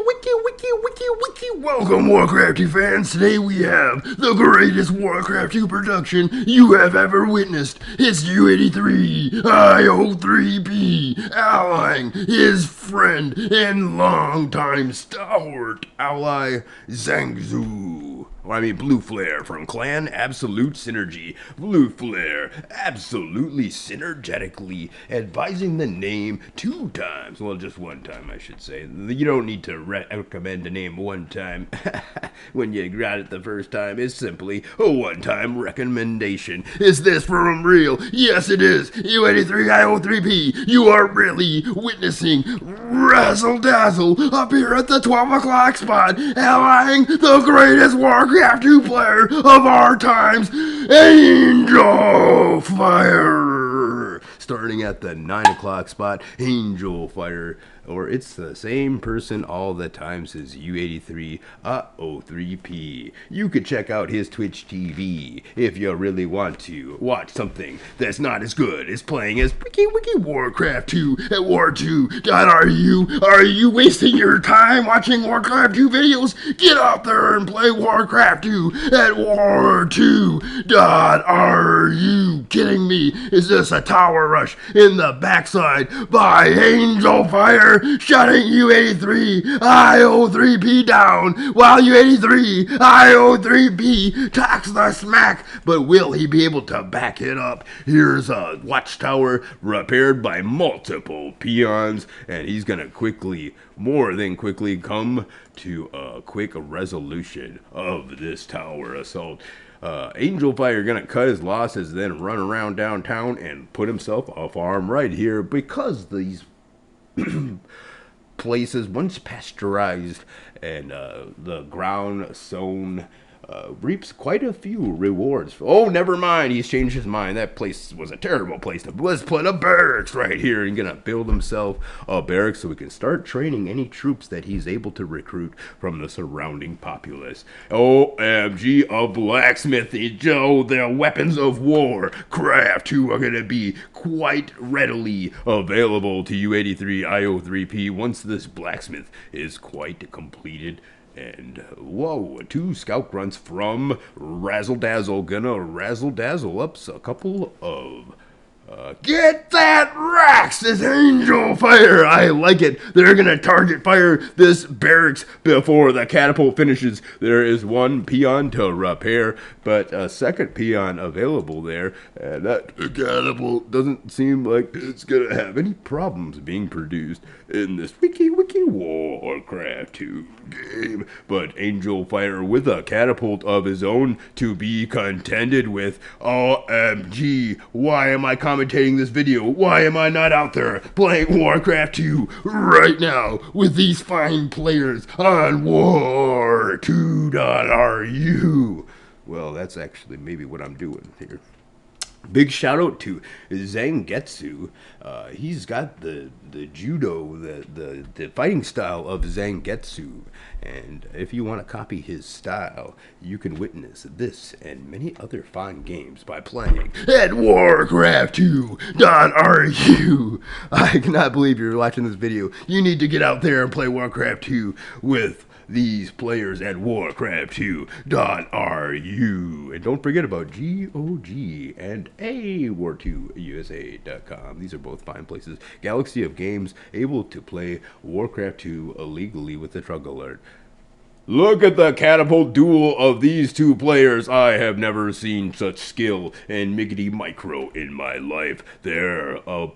Wiki. Welcome, Warcraft 2 fans. Today we have the greatest Warcraft 2 production you have ever witnessed. It's U83 IO3P allying his friend and longtime stalwart ally Zangzu. Blue Flare from Clan Absolute Synergy. Blue Flare, absolutely synergetically advising the name 2 times. Well, just 1 time, I should say. You don't need to recommend a name 1 time when you got it the first time. It's simply a 1-time recommendation. Is this from real? Yes, it is. U83IO3P, you are really witnessing Razzle Dazzle up here at the 12 o'clock spot, allying the greatest Warcraft 2 player of our times, Angel Fire. Starting at the 9 o'clock spot, Angel Fire, or it's the same person all the times as U83 O3P. You could check out his Twitch TV if you really want to watch something that's not as good as playing as Wiki Warcraft 2 at War2.ru. Are you wasting your time watching Warcraft 2 videos? Get out there and play Warcraft 2 at War2.ru. Kidding me? Is this a tower rush in the backside by Angel Fire, shutting U83 IO3P down while U83 IO3P talks the smack? But will he be able to back it up? Here's a watchtower repaired by multiple peons, and he's gonna more than quickly come to a quick resolution of this tower assault. Angel Fire gonna cut his losses, then run around downtown and put himself a farm right here, because these places, once pasteurized and the ground sown, reaps quite a few rewards. Oh, never mind, he's changed his mind. That place was a terrible place. Let's put a barracks right here, and gonna build himself a barracks so we can start training any troops that he's able to recruit from the surrounding populace. OMG, a blacksmithing. Joe, the weapons of war craft 2 are gonna be quite readily available to U83 IO3P once this blacksmith is quite completed. And whoa, 2 scout grunts from Razzle Dazzle gonna razzle dazzle up a couple of get that racks is Angel Fire. I like it. They're gonna target fire this barracks before the catapult finishes. There is 1 peon to repair, but a 2nd peon available there, and that catapult doesn't seem like it's gonna have any problems being produced in this Wiki Warcraft 2 game. But Angel Fire with a catapult of his own to be contended with. OMG, why am I commentating this video? Why am I not out there playing Warcraft 2 right now with these fine players on War2.ru? Well, that's actually maybe what I'm doing here. Big shout out to Zangetsu. He's got the judo, the fighting style of Zangetsu. And if you want to copy his style, you can witness this and many other fine games by playing at Warcraft2.ru. I cannot believe you're watching this video. You need to get out there and play Warcraft 2 with these players at Warcraft2.ru. And don't forget about GOG and War2USA.com. These are both fine places. Galaxy of games able to play Warcraft 2 illegally with the drug alert. Look at the catapult duel of these 2 players. I have never seen such skill and miggity micro in my life. They're a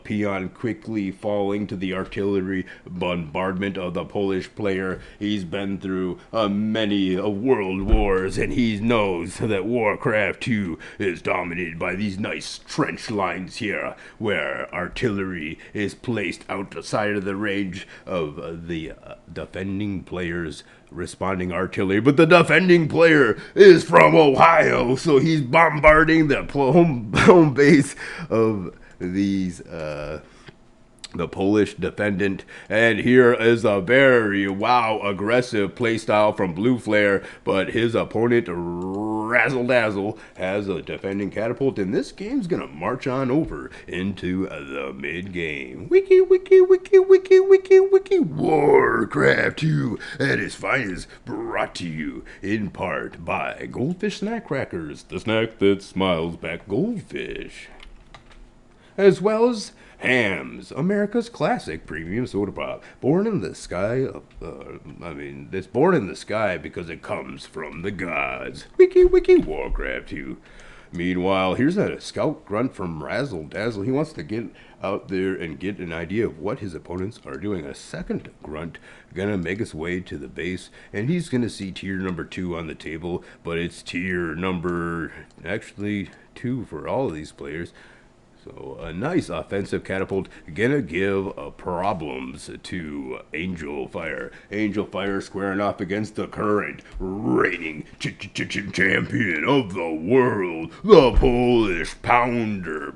peon quickly falling to the artillery bombardment of the Polish player. He's been through many world wars, and he knows that Warcraft 2 is dominated by these nice trench lines here, where artillery is placed outside of the range of the defending player's responding artillery. But the defending player is from Ohio, so he's bombarding the home base of these the Polish defendant. And here is a very aggressive playstyle from Blue Flare, but his opponent Razzle Dazzle has a defending catapult, and this game's gonna march on over into the mid game. Wiki wiki wiki wiki wiki wiki Warcraft 2 at its finest, brought to you in part by Goldfish Snack Crackers, the snack that smiles back goldfish, as well as Hams, America's classic premium soda pop. Born in the sky, it's born in the sky because it comes from the gods. Wiki wiki Warcraft 2. Meanwhile, here's a scout grunt from Razzle Dazzle. He wants to get out there and get an idea of what his opponents are doing. A second grunt gonna make his way to the base, and he's gonna see tier number 2 on the table, but it's tier number actually 2 for all of these players. So a nice offensive catapult gonna give problems to Angel Fire. Angel Fire squaring off against the current reigning champion of the world, the Polish Pounder.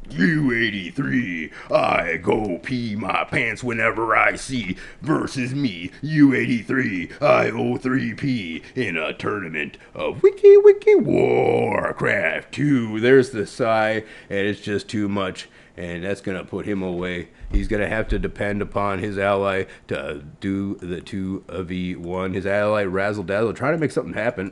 U83, I go pee my pants whenever I see, versus me, U83, I O3P, in a tournament of Wiki Wiki Warcraft 2. There's the sigh, and it's just too much, and that's going to put him away. He's going to have to depend upon his ally to do the 2v1. His ally, Razzle Dazzle, trying to make something happen.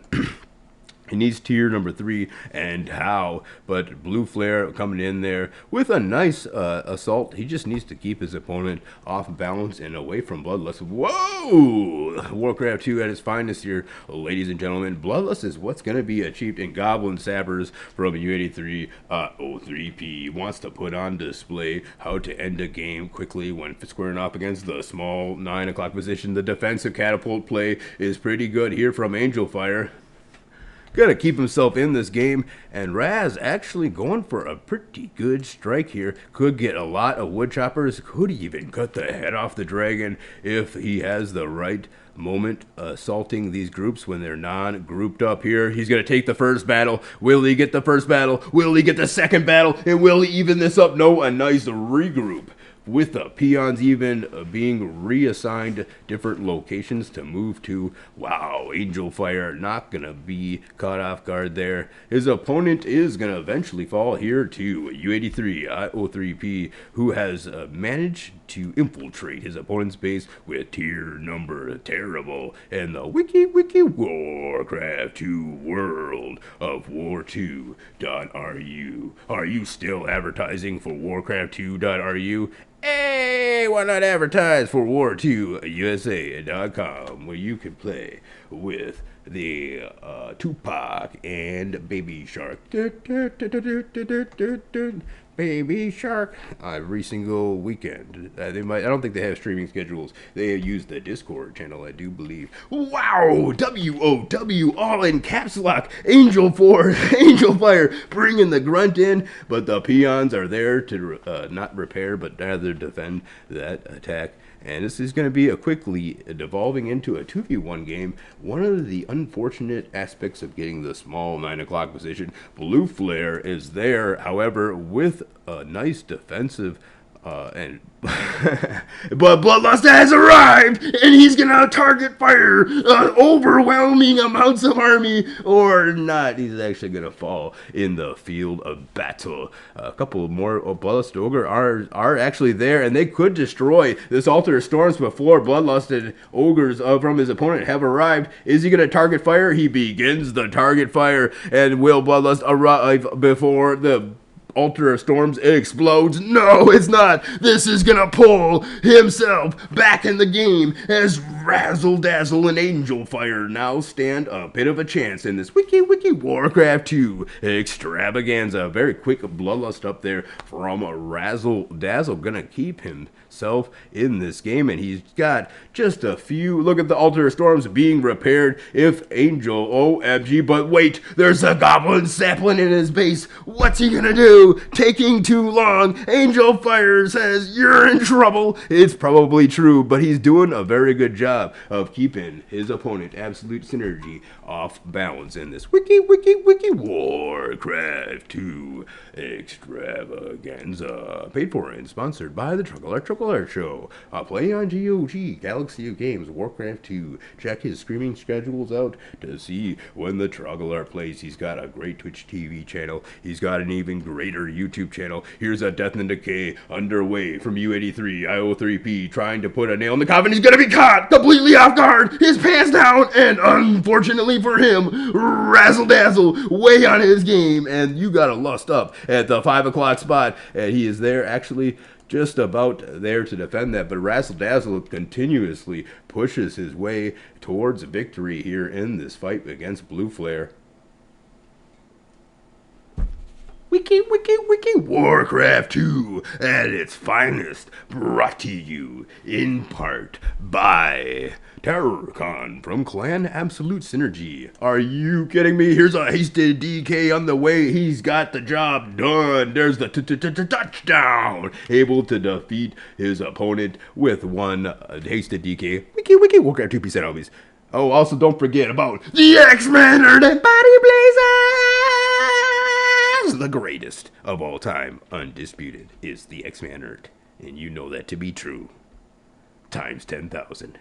He needs tier number 3, and how? But Blue Flare coming in there with a nice assault. He just needs to keep his opponent off balance and away from Bloodlust. Whoa! Warcraft 2 at its finest here, ladies and gentlemen. Bloodlust is what's going to be achieved in Goblin Sappers from U83 O3P. Wants to put on display how to end a game quickly when squaring off against the small 9 o'clock position. The defensive catapult play is pretty good here from Angel Fire. Gonna keep himself in this game, and Raz actually going for a pretty good strike here. Could get a lot of wood choppers, could even cut the head off the dragon if he has the right moment assaulting these groups when they're non-grouped up here. He's gonna take the first battle. Will he get the first battle? Will he get the second battle? And will he even this up? No, a nice regroup, with the peons even being reassigned different locations to move to. Wow, Angel Fire not gonna be caught off guard there. His opponent is gonna eventually fall here to U83 IO3P, who has managed to infiltrate his opponent's base with tier number terrible and the Wiki Wiki Warcraft 2 world of War2.ru. Are you still advertising for Warcraft2.ru? Hey, why not advertise for War2USA.com, where you can play with the Tupac and Baby Shark. Baby Shark every single weekend. I don't think they have streaming schedules. They use the Discord channel, I do believe. Wow! WOW, all in caps lock. Angel Fire bringing the grunt in, but the peons are there to not repair, but rather defend that attack. And this is going to be a quickly devolving into a 2v1 game. One of the unfortunate aspects of getting the small 9 o'clock position, Blue Flare is there, however, with a nice defensive but Bloodlust has arrived, and he's gonna target fire overwhelming amounts of army, or not. He's actually gonna fall in the field of battle. A couple more Bloodlust Ogre are actually there, and they could destroy this Altar of Storms before Bloodlusted Ogres from his opponent have arrived. Is he gonna target fire? He begins the target fire, and will Bloodlust arrive before the Altar of Storms explodes? No, it's not. This is gonna pull himself back in the game as Razzle Dazzle and Angel Fire now stand a bit of a chance in this Wiki Wiki Warcraft 2 extravaganza. Very quick Bloodlust up there from Razzle Dazzle, gonna keep him himself in this game, and he's got just a few. Look at the Altar Storms being repaired. If Angel, OMG, but wait, there's a goblin sapling in his base. What's he gonna do? Taking too long. Angel Fire says, you're in trouble. It's probably true, but he's doing a very good job of keeping his opponent, Absolute Synergy, off balance in this Wiki Warcraft 2 extravaganza. Paid for and sponsored by the Trickle Art Show. Play on GOG, Galaxy of Games, Warcraft 2. Check his streaming schedules out to see when the Trickle Art plays. He's got a great Twitch TV channel. He's got an even greater YouTube channel. Here's a Death and Decay underway from U83, IO3P, trying to put a nail in the coffin. He's gonna be caught completely off guard, his pants down, and unfortunately for him, Razzle Dazzle way on his game, and you gotta lust up at the 5 o'clock spot, and he is there actually just about there to defend that, but Razzle Dazzle continuously pushes his way towards victory here in this fight against Blue Flare. Wiki Warcraft 2 at its finest, brought to you in part by TerrorCon from Clan Absolute Synergy. Are you kidding me? Here's a hasted DK on the way. He's got the job done. There's the touchdown. Able to defeat his opponent with one hasted DK. Wiki Warcraft 2 percent always. Oh, also don't forget about the X-Men and Body Blazers. The greatest of all time, undisputed, is the X-Man Earth. And you know that to be true. Times 10,000.